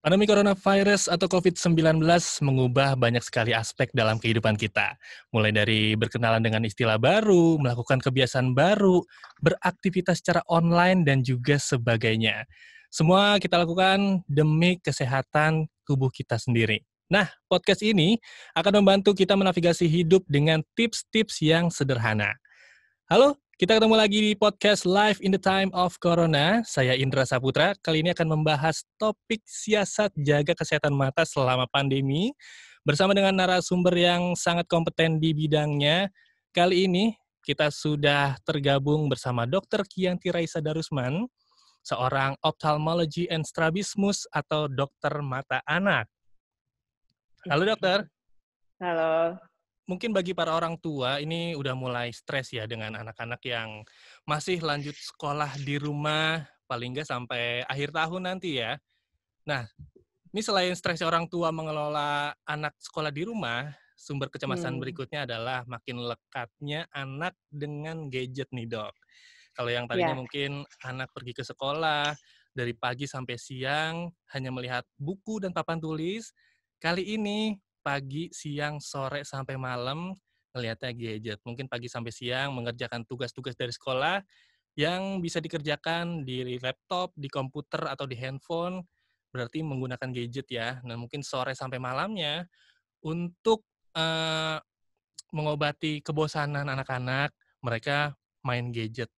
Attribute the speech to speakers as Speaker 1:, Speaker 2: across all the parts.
Speaker 1: Pandemi coronavirus atau COVID-19 mengubah banyak sekali aspek dalam kehidupan kita. Mulai dari berkenalan dengan istilah baru, melakukan kebiasaan baru, beraktivitas secara online, dan juga sebagainya. Semua kita lakukan demi kesehatan tubuh kita sendiri. Nah, podcast ini akan membantu kita menavigasi hidup dengan tips-tips yang sederhana. Halo, kita ketemu lagi di podcast Live in the Time of Corona. Saya Indra Saputra. Kali ini akan membahas topik siasat jaga kesehatan mata selama pandemi bersama dengan narasumber yang sangat kompeten di bidangnya. Kali ini kita sudah tergabung bersama Dr. Kianti Raisa Darusman, seorang ophthalmology and strabismus atau dokter mata anak. Halo dokter.
Speaker 2: Halo.
Speaker 1: Mungkin bagi para orang tua ini udah mulai stres ya dengan anak-anak yang masih lanjut sekolah di rumah paling nggak sampai akhir tahun nanti ya. Nah, ini selain stres orang tua mengelola anak sekolah di rumah, sumber kecemasan berikutnya adalah makin lekatnya anak dengan gadget nih dok. Kalau yang tadinya
Speaker 2: Ya,
Speaker 1: mungkin anak pergi ke sekolah dari pagi sampai siang hanya melihat buku dan papan tulis, kali ini pagi, siang, sore sampai malam ngelihatnya gadget. Mungkin pagi sampai siang mengerjakan tugas-tugas dari sekolah yang bisa dikerjakan di laptop, di komputer atau di handphone, berarti menggunakan gadget ya. Nah, mungkin sore sampai malamnya untuk eh, mengobati kebosanan anak-anak, mereka main gadget.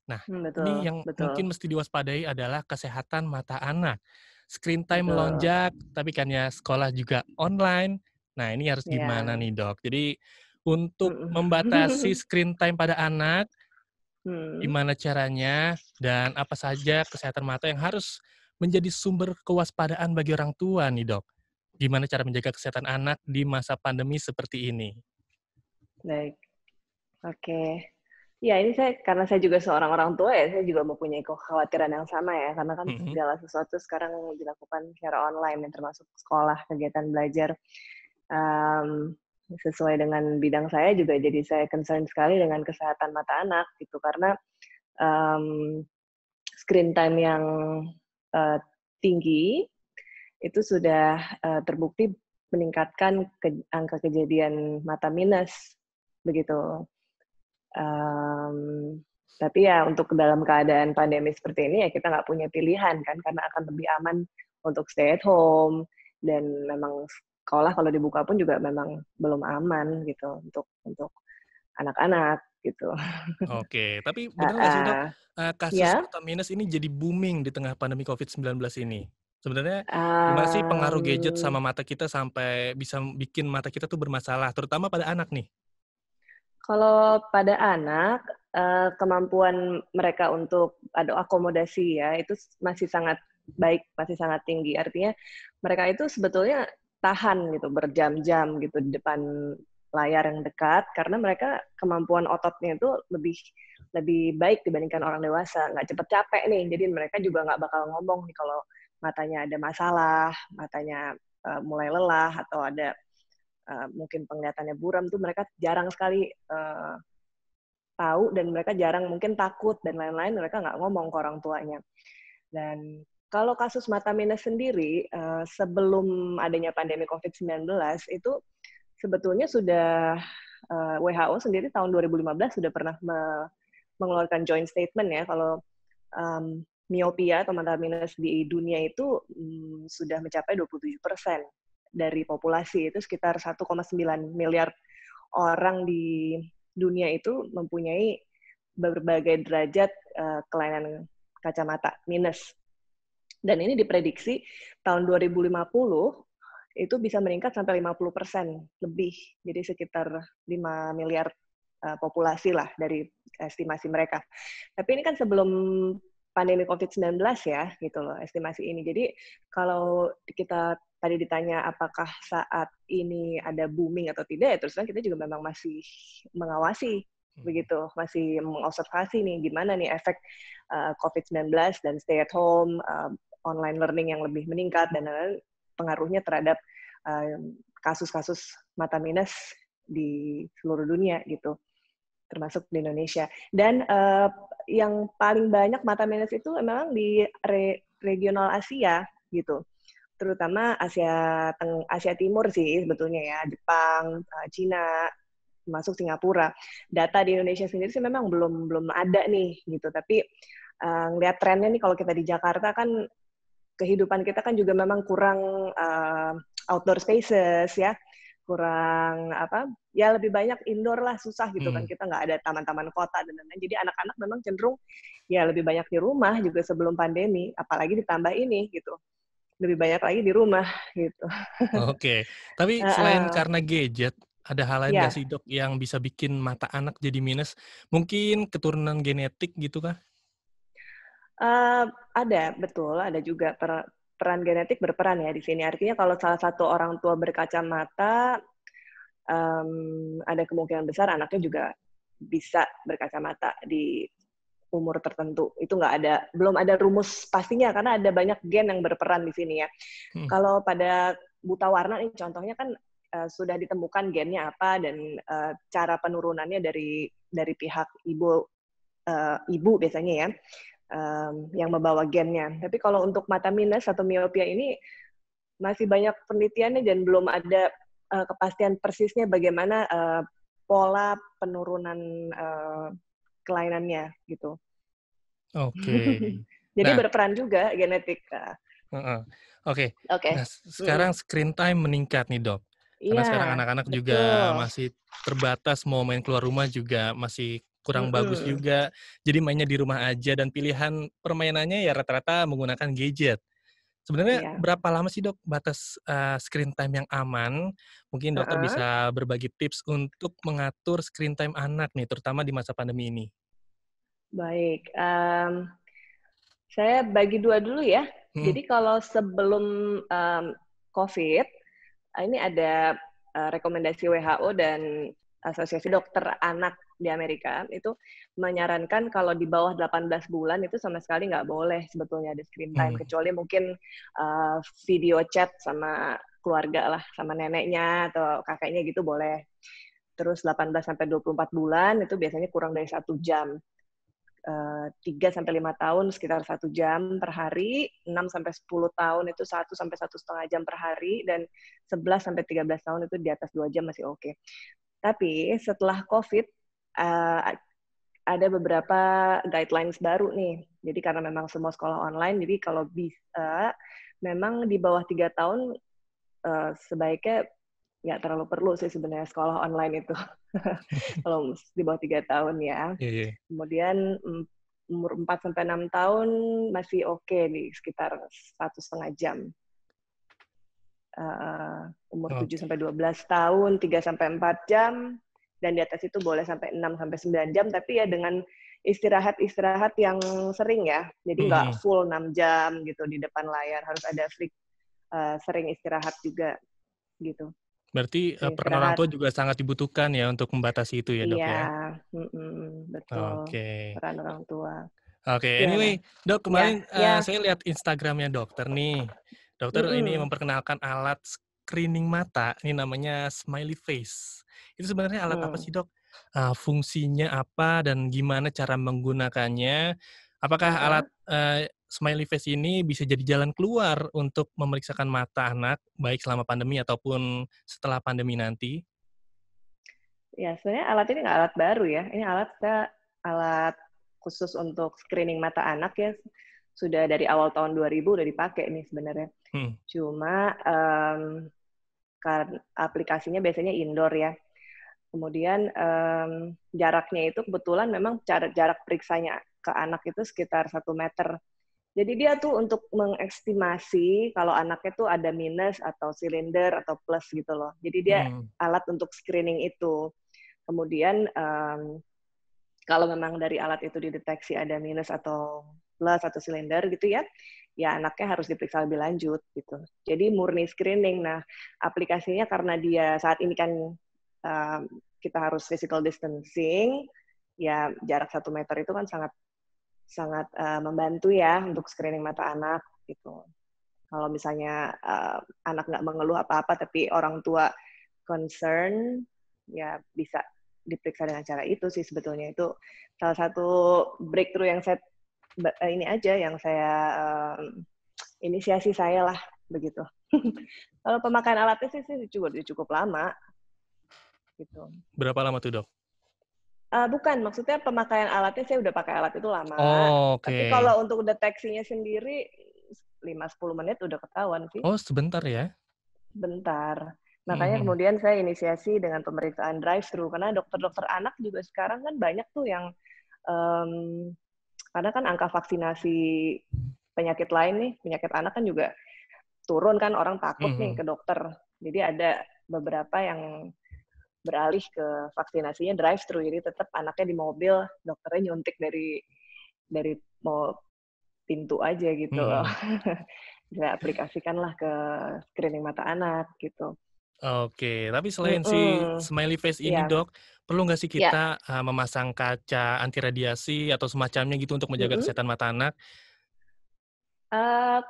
Speaker 1: Nah, ini
Speaker 2: betul,
Speaker 1: yang
Speaker 2: betul,
Speaker 1: mungkin mesti diwaspadai adalah kesehatan mata anak. Screen time
Speaker 2: betul.
Speaker 1: melonjak, tapi kan ya sekolah juga online. Nah, ini harus gimana
Speaker 2: Ya.
Speaker 1: nih, Dok? Jadi, untuk membatasi
Speaker 2: Mm.
Speaker 1: screen time pada anak,
Speaker 2: Hmm.
Speaker 1: gimana caranya, dan apa saja kesehatan mata yang harus menjadi sumber kewaspadaan bagi orang tua nih, Dok? Gimana cara menjaga kesehatan anak di masa pandemi seperti ini?
Speaker 2: Baik, oke. Ya, ini karena saya juga seorang orang tua ya, saya juga mempunyai kekhawatiran yang sama ya, karena kan
Speaker 1: Mhm.
Speaker 2: segala sesuatu sekarang dilakukan secara online, yang termasuk sekolah, kegiatan belajar. Em, Sesuai dengan bidang saya juga jadi saya concern sekali dengan kesehatan mata anak gitu, karena em, screen time yang eh, tinggi itu sudah terbukti meningkatkan angka kejadian mata minus begitu. Um, tapi ya untuk dalam keadaan pandemi seperti ini ya kita nggak punya pilihan kan, karena akan lebih aman untuk stay at home, dan memang sekolah kalau dibuka pun juga memang belum aman gitu untuk anak-anak gitu.
Speaker 1: Oke, tapi
Speaker 2: Uh,
Speaker 1: benar nggak sih Dok,
Speaker 2: uh,
Speaker 1: kasus
Speaker 2: ya,
Speaker 1: mata minus ini jadi booming di tengah pandemi COVID-19 ini? Sebenarnya gimana sih pengaruh gadget
Speaker 2: um,
Speaker 1: sama mata kita sampai bisa bikin mata kita tuh bermasalah, terutama pada anak nih?
Speaker 2: kalau pada anak, kemampuan mereka untuk ada akomodasi ya, itu masih sangat baik, masih sangat tinggi. Artinya mereka itu sebetulnya tahan gitu, berjam-jam gitu di depan layar yang dekat, karena mereka kemampuan ototnya itu lebih lebih baik dibandingkan orang dewasa. Nggak cepet capek nih, jadi mereka juga nggak bakal ngomong nih kalau matanya ada masalah, matanya mulai lelah, atau ada mungkin penglihatannya buram tuh mereka jarang sekali tahu, dan mereka jarang mungkin takut dan lain-lain, mereka nggak ngomong ke orang tuanya. Dan kalau kasus mata minus sendiri, sebelum adanya pandemi COVID-19 itu sebetulnya sudah WHO sendiri tahun 2015 sudah pernah mengeluarkan joint statement ya, kalau miopia atau mata minus di dunia itu sudah mencapai 27% dari populasi, itu sekitar 1,9 miliar orang di dunia itu mempunyai berbagai derajat kelainan kacamata minus. Dan ini diprediksi tahun 2050 itu bisa meningkat sampai 50% lebih. Jadi sekitar 5 miliar populasi lah dari estimasi mereka. Tapi ini kan sebelum pandemi COVID-19 ya, gitu loh, estimasi ini. Jadi kalau kita tadi ditanya apakah saat ini ada booming atau tidak, ya terus terang kita juga memang masih mengawasi begitu, masih mengobservasi nih gimana nih efek COVID-19 dan stay at home, online learning yang lebih meningkat, dan lain-lain, pengaruhnya terhadap kasus-kasus mata minus di seluruh dunia gitu, termasuk di Indonesia. Dan yang paling banyak mata minus itu memang di regional Asia gitu. terutama Asia Timur sih sebetulnya ya, Jepang, Cina, termasuk Singapura. Data di Indonesia sendiri sih memang belum ada nih gitu, tapi ngelihat trennya nih kalau kita di Jakarta kan kehidupan kita kan juga memang kurang outdoor spaces ya, kurang apa ya, lebih banyak indoor lah, susah gitu kan, kita nggak ada taman-taman kota dan lain-lain. Jadi anak-anak memang cenderung ya lebih banyak di rumah juga sebelum pandemi, apalagi ditambah ini gitu, lebih banyak lagi di rumah gitu.
Speaker 1: Oke, tapi selain karena gadget, ada hal lain nggak
Speaker 2: Ya,
Speaker 1: sih, Dok, yang bisa bikin mata anak jadi minus? Mungkin keturunan genetik gitu kah?
Speaker 2: ada, betul, ada juga peran genetik berperan ya di sini. Artinya kalau salah satu orang tua berkacamata, ada kemungkinan besar anaknya juga bisa berkacamata di umur tertentu. Itu belum ada rumus pastinya karena ada banyak gen yang berperan di sini ya.
Speaker 1: Hmm.
Speaker 2: Kalau pada buta warna nih contohnya kan sudah ditemukan gennya apa dan cara penurunannya dari pihak ibu biasanya ya, yang membawa gennya. Tapi kalau untuk mata minus atau miopia ini masih banyak penelitiannya dan belum ada kepastian persisnya bagaimana pola penurunan kelainannya gitu.
Speaker 1: Oke.
Speaker 2: Jadi
Speaker 1: Nah,
Speaker 2: berperan juga genetik.
Speaker 1: heeh. Oke.
Speaker 2: Oke.
Speaker 1: Nah,
Speaker 2: Mm-mm.
Speaker 1: sekarang screen time meningkat nih, Dok. Karena
Speaker 2: Iya,
Speaker 1: sekarang anak-anak juga
Speaker 2: betul.
Speaker 1: masih terbatas, mau main keluar rumah juga masih kurang bagus
Speaker 2: Mm-mm.
Speaker 1: juga. Jadi mainnya di rumah aja dan pilihan permainannya ya rata-rata menggunakan gadget. Sebenarnya
Speaker 2: Iya.
Speaker 1: berapa lama sih, Dok, batas, screen time yang aman? Mungkin dokter
Speaker 2: Uh-uh.
Speaker 1: bisa berbagi tips untuk mengatur screen time anak nih, terutama di masa pandemi ini.
Speaker 2: Baik. Saya bagi dua dulu ya.
Speaker 1: Mhm,
Speaker 2: Jadi kalau sebelum COVID, ini ada rekomendasi WHO dan Asosiasi Dokter Anak di Amerika itu menyarankan kalau di bawah 18 bulan itu sama sekali nggak boleh sebetulnya ada screen time,
Speaker 1: mmm,
Speaker 2: kecuali mungkin video chat sama keluarga lah, sama neneknya atau kakeknya gitu boleh. Terus 18 sampai 24 bulan itu biasanya kurang dari 1 jam. 3 sampai 5 tahun sekitar 1 jam per hari, 6 sampai 10 tahun itu 1 sampai 1,5 jam per hari, dan 11 sampai 13 tahun itu di atas 2 jam masih oke. Tapi setelah COVID, ada beberapa guidelines baru nih. Jadi karena memang semua sekolah online, jadi kalau bisa memang di bawah 3 tahun sebaiknya nggak terlalu perlu sih sebenarnya sekolah online itu. Kalau di bawah 3 tahun ya.
Speaker 1: iya iya.
Speaker 2: Kemudian umur 4 sampai 6 tahun masih oke nih, sekitar 1,5 jam. Umur 7
Speaker 1: Oke,
Speaker 2: sampai 12 tahun 3 sampai 4 jam, dan di atas itu boleh sampai 6 sampai 9 jam, tapi ya dengan istirahat-istirahat yang sering ya. Jadi
Speaker 1: mhm
Speaker 2: nggak
Speaker 1: mhm.
Speaker 2: full 6 jam gitu di depan layar, harus ada sering istirahat juga gitu.
Speaker 1: Berarti,
Speaker 2: Sering
Speaker 1: peran orang
Speaker 2: istirahat.
Speaker 1: tua juga sangat dibutuhkan ya untuk membatasi itu ya, Dok,
Speaker 2: Iya,
Speaker 1: ya?
Speaker 2: betul.
Speaker 1: Oke.
Speaker 2: Peran orang tua.
Speaker 1: Oke,
Speaker 2: Gimana?
Speaker 1: anyway, Dok,
Speaker 2: Ya,
Speaker 1: kemarin,
Speaker 2: ya.
Speaker 1: saya lihat Instagram-nya dokter nih. Dokter ini
Speaker 2: Mm-mm.
Speaker 1: memperkenalkan alat screening mata, ini namanya Smiley Face. Itu sebenarnya alat apa
Speaker 2: Hmm.
Speaker 1: sih, Dok? Fungsinya apa dan gimana cara menggunakannya? Apakah alat,
Speaker 2: Uh-uh.
Speaker 1: Smiley Face ini bisa jadi jalan keluar untuk memeriksakan mata anak, baik selama pandemi ataupun setelah pandemi nanti?
Speaker 2: Ya, sebenarnya alat ini nggak alat baru ya. Ini alat khusus untuk screening mata anak ya. Sudah dari awal tahun 2000 udah dipakai nih sebenarnya.
Speaker 1: Mhm,
Speaker 2: Cuma karena aplikasinya biasanya indoor ya. Kemudian jaraknya itu kebetulan memang jarak periksanya ke anak itu sekitar 1 meter. Jadi dia tuh untuk mengestimasi kalau anaknya tuh ada minus atau silinder atau plus gitu loh. Jadi dia
Speaker 1: mhm.
Speaker 2: alat untuk screening itu. Kemudian kalau memang dari alat itu dideteksi ada minus atau plus atau silinder gitu ya, ya anaknya harus diperiksa lebih lanjut gitu. Jadi murni screening. Nah, aplikasinya karena dia saat ini kan kita harus physical distancing, ya jarak 1 meter itu kan sangat sangat membantu ya untuk screening mata anak gitu. Kalau misalnya anak nggak mengeluh apa-apa tapi orang tua concern, ya bisa diperiksa dengan cara itu sih sebetulnya. Itu salah satu breakthrough yang saya ini aja yang saya inisiasi saya lah begitu. Kalau pemakaian alatnya sih cukup lama, gitu.
Speaker 1: Berapa lama tuh, Dok?
Speaker 2: Bukan, maksudnya pemakaian alatnya saya udah pakai alat itu lama,
Speaker 1: Oh,
Speaker 2: tapi
Speaker 1: oke.
Speaker 2: kalau untuk deteksinya sendiri 5-10 menit udah ketahuan sih,
Speaker 1: Oh, sebentar ya?
Speaker 2: bentar. Makanya
Speaker 1: Mhm.
Speaker 2: kemudian saya inisiasi dengan pemeriksaan drive-thru, karena dokter-dokter anak juga sekarang kan banyak tuh yang, mmm, karena kan angka vaksinasi penyakit lain nih, penyakit anak kan juga turun kan, orang takut nih
Speaker 1: Mhm.
Speaker 2: ke dokter. Jadi ada beberapa yang beralih ke vaksinasinya drive-thru, jadi tetap anaknya di mobil, dokternya nyuntik dari mau pintu aja gitu loh.
Speaker 1: Mhm.
Speaker 2: Saya aplikasikanlah ke screening mata anak gitu.
Speaker 1: Oke, tapi selain si
Speaker 2: Mhm,
Speaker 1: smiley face ini,
Speaker 2: iya,
Speaker 1: Dok, perlu nggak sih
Speaker 2: iya,
Speaker 1: kita, memasang kaca anti radiasi atau semacamnya gitu untuk menjaga
Speaker 2: mhm.
Speaker 1: kesehatan mata anak?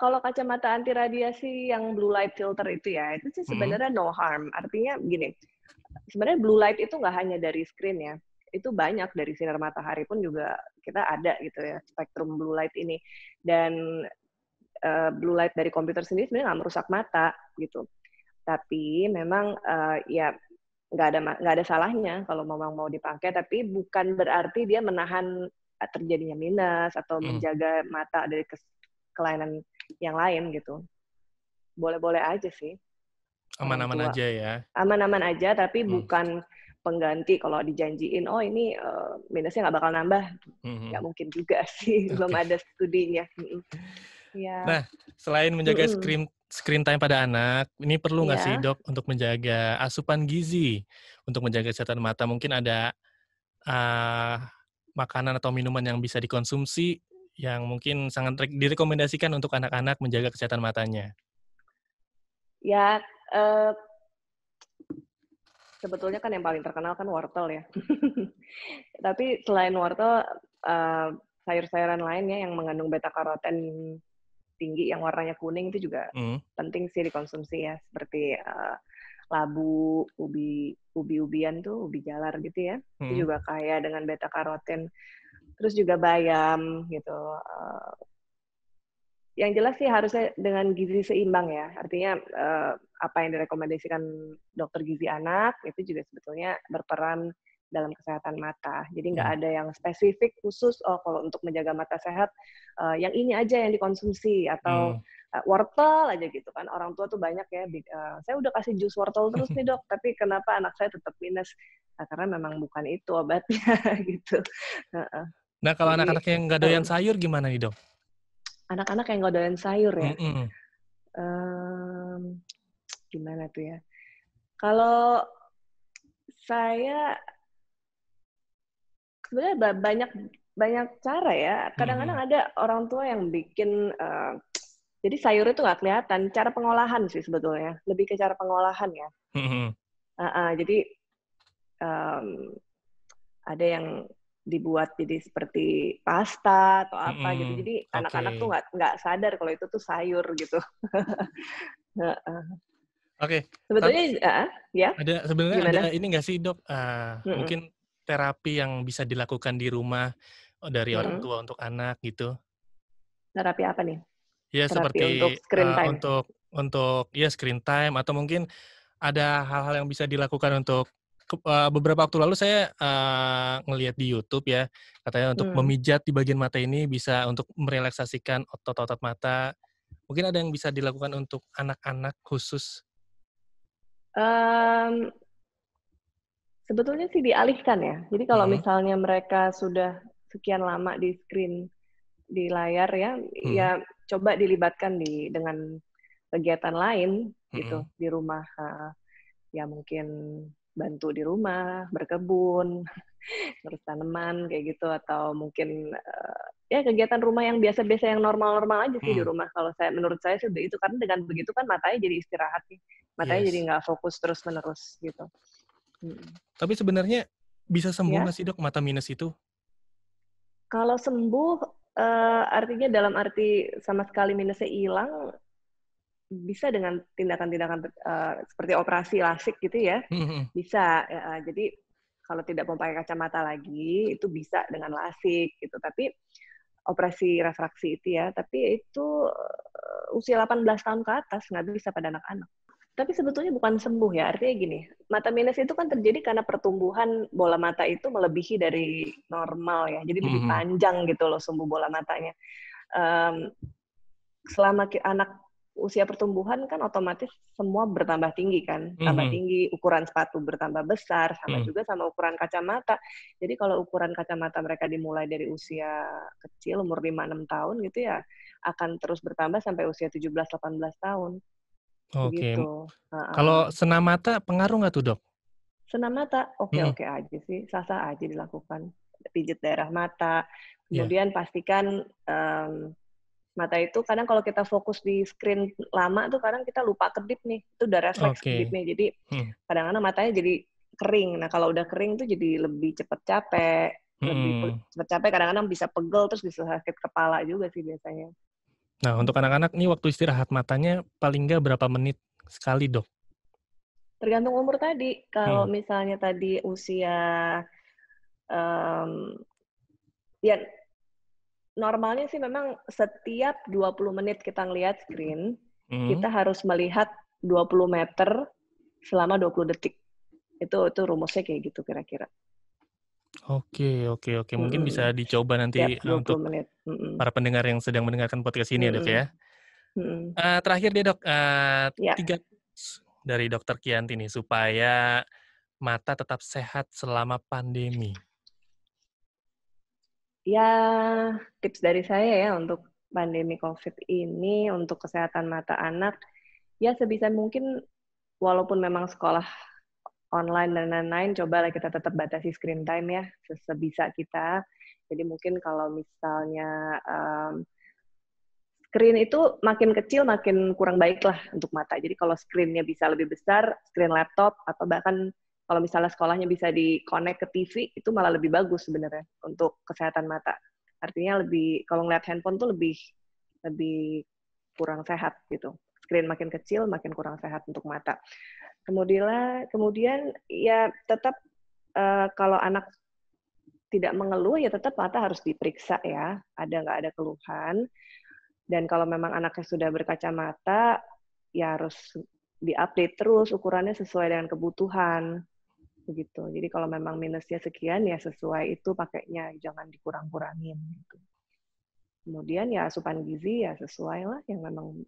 Speaker 2: Kalau kacamata anti radiasi yang blue light filter itu ya, itu sih
Speaker 1: Mhm.
Speaker 2: sebenarnya no harm. Artinya gini, sebenarnya blue light itu nggak hanya dari screen ya, itu banyak dari sinar matahari pun juga kita ada gitu ya, spektrum blue light ini. Dan, blue light dari komputer sendiri sebenarnya nggak merusak mata, gitu. Tapi memang, ya nggak ada salahnya kalau memang mau dipakai, tapi bukan berarti dia menahan, terjadinya minus atau
Speaker 1: Mhm.
Speaker 2: menjaga mata dari kelainan yang lain gitu. Boleh-boleh aja sih orang
Speaker 1: Aman-aman
Speaker 2: tua.
Speaker 1: aja ya?
Speaker 2: Aman-aman aja, tapi
Speaker 1: Mmm.
Speaker 2: bukan pengganti kalau dijanjiin, "Oh ini, minusnya nggak bakal nambah." Nggak
Speaker 1: Mhm.
Speaker 2: mungkin juga sih, belum
Speaker 1: Oke.
Speaker 2: ada studinya. Mhm. Iya.
Speaker 1: Nah, selain menjaga
Speaker 2: Mhm.
Speaker 1: screen screen time pada anak, ini perlu nggak sih,
Speaker 2: Iya.
Speaker 1: Dok, untuk menjaga asupan gizi, untuk menjaga kesehatan mata? Mungkin ada, eee, makanan atau minuman yang bisa dikonsumsi, yang mungkin sangat direkomendasikan untuk anak-anak menjaga kesehatan matanya?
Speaker 2: Ya, sebetulnya kan yang paling terkenal kan wortel ya. Tapi selain wortel, eee, sayur-sayuran lainnya yang mengandung beta karoten tinggi yang warnanya kuning itu juga
Speaker 1: Mhm.
Speaker 2: penting sih dikonsumsi ya, seperti, labu, ubi-ubian tuh, ubi jalar gitu ya, itu
Speaker 1: Mhm.
Speaker 2: juga kaya dengan beta karoten. Terus juga bayam gitu, yang jelas sih harusnya dengan gizi seimbang ya, artinya, apa yang direkomendasikan dokter gizi anak, itu juga sebetulnya berperan dalam kesehatan mata. Jadi nggak
Speaker 1: Mhm.
Speaker 2: ada yang spesifik khusus, oh kalau untuk menjaga mata sehat, yang ini aja yang dikonsumsi, atau,
Speaker 1: Mmm.
Speaker 2: wortel aja gitu kan. Orang tua tuh banyak ya, "Saya udah kasih jus wortel terus nih Dok, tapi kenapa anak saya tetap minus?" Nah, karena memang bukan itu obatnya gitu. Heeh.
Speaker 1: Nah, kalau
Speaker 2: Jadi
Speaker 1: anak-anak yang nggak doyan
Speaker 2: mhm,
Speaker 1: sayur gimana nih, Dok?
Speaker 2: anak-anak yang nggak doyan sayur ya?
Speaker 1: Mhm.
Speaker 2: Mmm, gimana tuh ya? Kalau saya sebenarnya banyak banyak cara ya. Kadang-kadang
Speaker 1: Mhm.
Speaker 2: ada orang tua yang bikin, jadi sayur itu nggak kelihatan. Cara pengolahan sih sebetulnya, lebih ke cara pengolahan ya.
Speaker 1: Mhm.
Speaker 2: Heeh, jadi, mmm, ada yang dibuat jadi seperti pasta atau apa gitu.
Speaker 1: Mhm.
Speaker 2: Jadi
Speaker 1: Oke.
Speaker 2: anak-anak tuh nggak sadar kalau itu tuh sayur gitu. Heeh.
Speaker 1: Oke, tapi
Speaker 2: Sebetulnya heeh, ya,
Speaker 1: sebenarnya ada
Speaker 2: gimana?
Speaker 1: ini nggak sih, Dok,
Speaker 2: Mhm,
Speaker 1: mungkin terapi yang bisa dilakukan di rumah, dari orang
Speaker 2: mhm.
Speaker 1: tua untuk anak gitu?
Speaker 2: Terapi apa nih?
Speaker 1: Ya
Speaker 2: Terapi
Speaker 1: seperti,
Speaker 2: untuk screen time?
Speaker 1: untuk ya screen time atau mungkin ada hal-hal yang bisa dilakukan untuk beberapa waktu lalu saya, ngelihat di YouTube ya, katanya untuk
Speaker 2: Mmm.
Speaker 1: memijat di bagian mata ini bisa untuk merelaksasikan otot-otot mata. Mungkin ada yang bisa dilakukan untuk anak-anak khusus?
Speaker 2: Mmm, sebetulnya sih dialihkan ya. Jadi kalau
Speaker 1: Mhm.
Speaker 2: misalnya mereka sudah sekian lama di screen, di layar ya, ya
Speaker 1: Mhm.
Speaker 2: coba dilibatkan dengan kegiatan lain gitu
Speaker 1: Mhm.
Speaker 2: di rumah, heeh. Ya mungkin bantu di rumah, berkebun, ngurus tanaman kayak gitu, atau mungkin, ya kegiatan rumah yang biasa-biasa yang normal-normal aja sih di
Speaker 1: Mhm.
Speaker 2: rumah. Kalau menurut saya sih itu, karena dengan begitu kan matanya jadi istirahat nih, matanya jadi
Speaker 1: Yes.
Speaker 2: nggak fokus terus-menerus gitu. Mhm.
Speaker 1: Tapi sebenarnya bisa sembuh
Speaker 2: Ya,
Speaker 1: nggak sih, Dok, mata minus itu?
Speaker 2: kalau sembuh, artinya dalam arti sama sekali minusnya hilang, bisa dengan tindakan-tindakan, seperti operasi LASIK gitu ya,
Speaker 1: Mhm. Mhm.
Speaker 2: bisa, heeh. Jadi kalau tidak mau pakai kacamata lagi, itu bisa dengan LASIK gitu. Tapi operasi refraksi itu ya, tapi itu usia 18 tahun ke atas, nggak bisa pada anak-anak. Tapi sebetulnya bukan sembuh ya, artinya gini, mata minus itu kan terjadi karena pertumbuhan bola mata itu melebihi dari normal ya, jadi lebih panjang gitu loh sumbu bola matanya. Selama anak usia pertumbuhan kan otomatis semua bertambah tinggi kan, tambah tinggi, ukuran sepatu bertambah besar, sama juga sama ukuran kacamata. Jadi kalau ukuran kacamata mereka dimulai dari usia kecil, umur 5-6 tahun gitu ya, akan terus bertambah sampai usia 17-18 tahun.
Speaker 1: Oke.
Speaker 2: Begitu.
Speaker 1: Kalau senam mata pengaruh nggak tuh, Dok?
Speaker 2: Senam mata, oke-oke aja sih, sah-sah aja dilakukan. Pijit daerah mata, kemudian pastikan mata itu kadang kalau kita fokus di screen lama tuh kadang kita lupa kedip nih, itu udah refleks kedipnya, jadi kadang-kadang matanya jadi kering. Nah kalau udah kering tuh jadi lebih cepat capek, kadang-kadang bisa pegel terus bisa sakit kepala juga sih biasanya.
Speaker 1: Nah untuk anak-anak nih waktu istirahat matanya paling nggak berapa menit sekali, Dok?
Speaker 2: Tergantung umur tadi. Kalau misalnya tadi usia ya normalnya sih memang setiap 20 menit kita ngelihat screen, kita harus melihat 20 meter selama 20 detik. Itu rumusnya kayak gitu kira-kira.
Speaker 1: Oke. Mungkin bisa dicoba nanti
Speaker 2: Setiap 20
Speaker 1: untuk
Speaker 2: menit.
Speaker 1: para pendengar yang sedang mendengarkan podcast ini ya, Dok ya. Terakhir deh, Dok, 3 tips dari Dokter Kianti nih supaya mata tetap sehat selama pandemi.
Speaker 2: Ya, tips dari saya ya untuk pandemi COVID ini, untuk kesehatan mata anak, ya sebisa mungkin walaupun memang sekolah online dan lain-lain, cobalah kita tetap batasi screen time ya, sebisa kita. Jadi mungkin kalau misalnya screen itu makin kecil, makin kurang baik lah untuk mata. Jadi kalau screen-nya bisa lebih besar, screen laptop, atau bahkan kalau misalnya sekolahnya bisa di-connect ke TV, itu malah lebih bagus sebenarnya untuk kesehatan mata. Artinya kalau ngeliat handphone tuh lebih kurang sehat gitu. Screen makin kecil, makin kurang sehat untuk mata. Kemudian ya tetap kalau anak tidak mengeluh, ya tetap mata harus diperiksa ya, nggak ada keluhan. Dan kalau memang anaknya sudah berkacamata, ya harus diupdate terus ukurannya sesuai dengan kebutuhan. Begitu. Jadi kalau memang minusnya sekian, ya sesuai itu pakainya, jangan dikurang-kurangin. Gitu. Kemudian ya asupan gizi ya sesuai lah, yang memang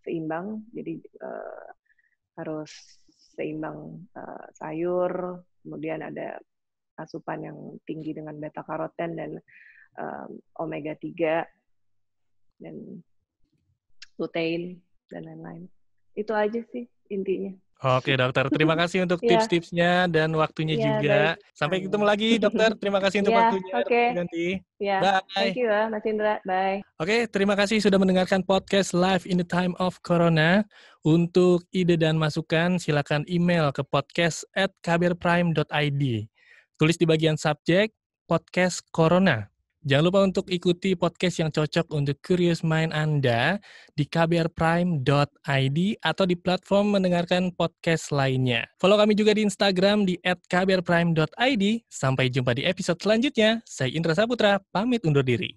Speaker 2: seimbang. Jadi harus seimbang sayur, kemudian ada asupan yang tinggi dengan beta karoten dan omega 3 dan lutein dan lain-lain. Itu aja sih intinya.
Speaker 1: Oke, Dokter. Terima kasih untuk tips-tipsnya dan waktunya juga.
Speaker 2: Baik.
Speaker 1: Sampai ketemu lagi, Dokter. Terima kasih untuk waktunya, Dokter Kianti. Bye.
Speaker 2: Thank you Mas Indra. Bye.
Speaker 1: Oke, terima kasih sudah mendengarkan podcast Live in the Time of Corona. Untuk ide dan masukan, silakan email ke podcast@kbrprime.id. Tulis di bagian subjek, podcast Corona. Jangan lupa untuk ikuti podcast yang cocok untuk curious mind Anda di kbrprime.id atau di platform mendengarkan podcast lainnya. Follow kami juga di Instagram di @kbrprime.id. Sampai jumpa di episode selanjutnya. Saya Indra Saputra, pamit undur diri.